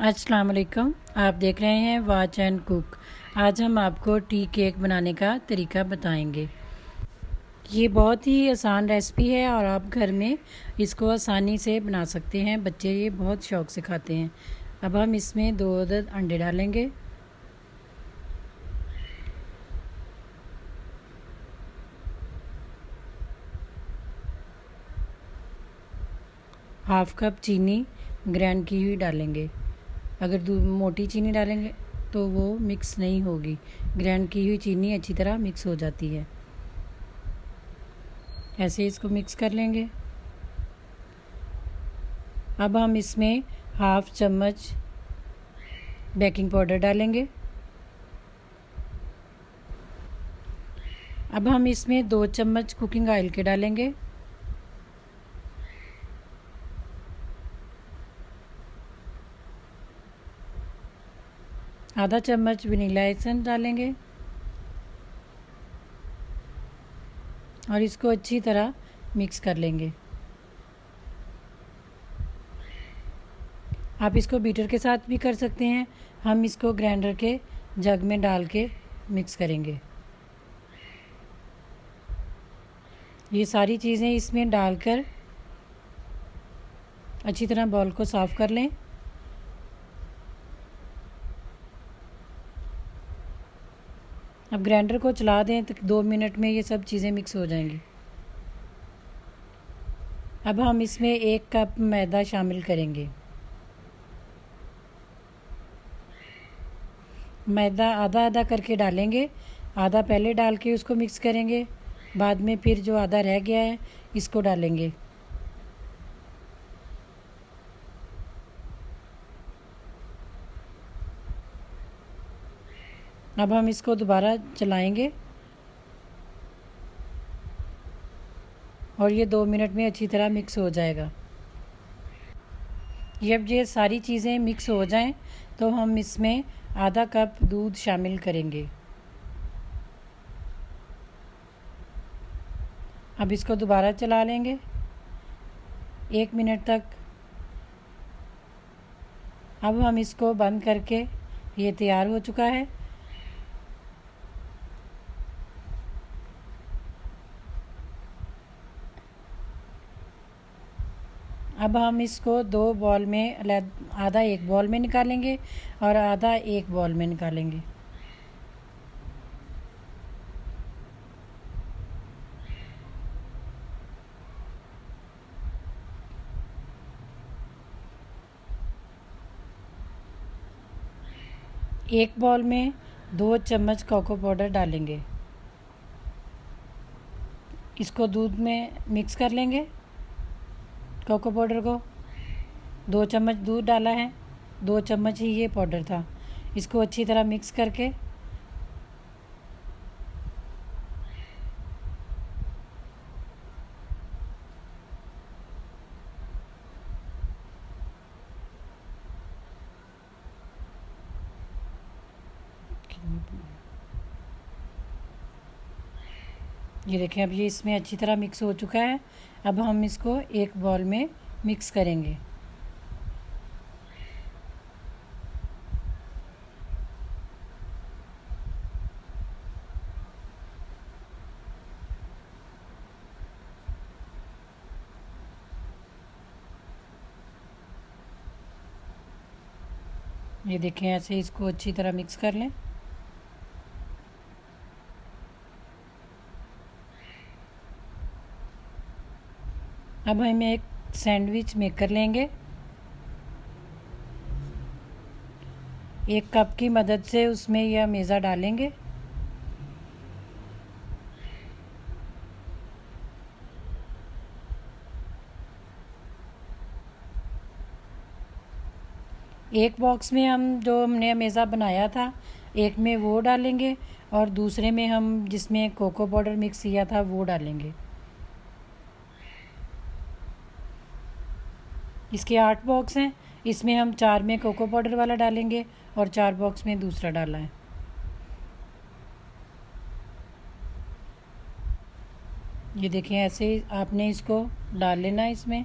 अस्सलाम वालेकुम। आप देख रहे हैं वॉच एंड कुक। आज हम आपको टी केक बनाने का तरीका बताएंगे। ये बहुत ही आसान रेसिपी है और आप घर में इसको आसानी से बना सकते हैं। बच्चे ये बहुत शौक़ से खाते हैं। अब हम इसमें 2 अदद अंडे डालेंगे। हाफ़ कप चीनी ग्राइंड की हुई डालेंगे। अगर मोटी चीनी डालेंगे तो वो मिक्स नहीं होगी। ग्राइंड की हुई चीनी अच्छी तरह मिक्स हो जाती है। ऐसे इसको मिक्स कर लेंगे। अब हम इसमें हाफ़ चम्मच बेकिंग पाउडर डालेंगे। अब हम इसमें 2 चम्मच कुकिंग ऑयल के डालेंगे। आधा चम्मच वनीला एसेंस डालेंगे और इसको अच्छी तरह मिक्स कर लेंगे। आप इसको बीटर के साथ भी कर सकते हैं। हम इसको ग्राइंडर के जग में डाल के मिक्स करेंगे। ये सारी चीज़ें इसमें डालकर अच्छी तरह बाउल को साफ़ कर लें। अब ग्राइंडर को चला दें तो 2 मिनट में ये सब चीज़ें मिक्स हो जाएंगी। अब हम इसमें 1 कप मैदा शामिल करेंगे। मैदा आधा आधा करके डालेंगे। आधा पहले डाल के उसको मिक्स करेंगे, बाद में फिर जो आधा रह गया है इसको डालेंगे। अब हम इसको दोबारा चलाएंगे और ये 2 मिनट में अच्छी तरह मिक्स हो जाएगा। जब ये सारी चीज़ें मिक्स हो जाएं तो हम इसमें आधा कप दूध शामिल करेंगे। अब इसको दोबारा चला लेंगे 1 मिनट तक। अब हम इसको बंद करके, ये तैयार हो चुका है। अब हम इसको 2 बॉल में, आधा एक बॉल में निकालेंगे और आधा एक बॉल में निकालेंगे। एक बॉल में 2 चम्मच कोको पाउडर डालेंगे। इसको दूध में मिक्स कर लेंगे। कोको पाउडर को 2 चम्मच दूध डाला है, 2 चम्मच ही ये पाउडर था। इसको अच्छी तरह मिक्स करके ये देखें, अब ये इसमें अच्छी तरह मिक्स हो चुका है। अब हम इसको एक बॉल में मिक्स करेंगे। ये देखें, ऐसे इसको अच्छी तरह मिक्स कर लें। अब हम एक सैंडविच मेकर लेंगे। 1 कप की मदद से उसमें यह मेज़ा डालेंगे। एक बॉक्स में हम जो हमने मेज़ा बनाया था, एक में वो डालेंगे और दूसरे में हम जिसमें कोको पाउडर मिक्स किया था वो डालेंगे। इसके 8 बॉक्स हैं। इसमें हम 4 में कोको पाउडर वाला डालेंगे और 4 बॉक्स में दूसरा डाला है। ये देखें, ऐसे आपने इसको डाल लेना इसमें।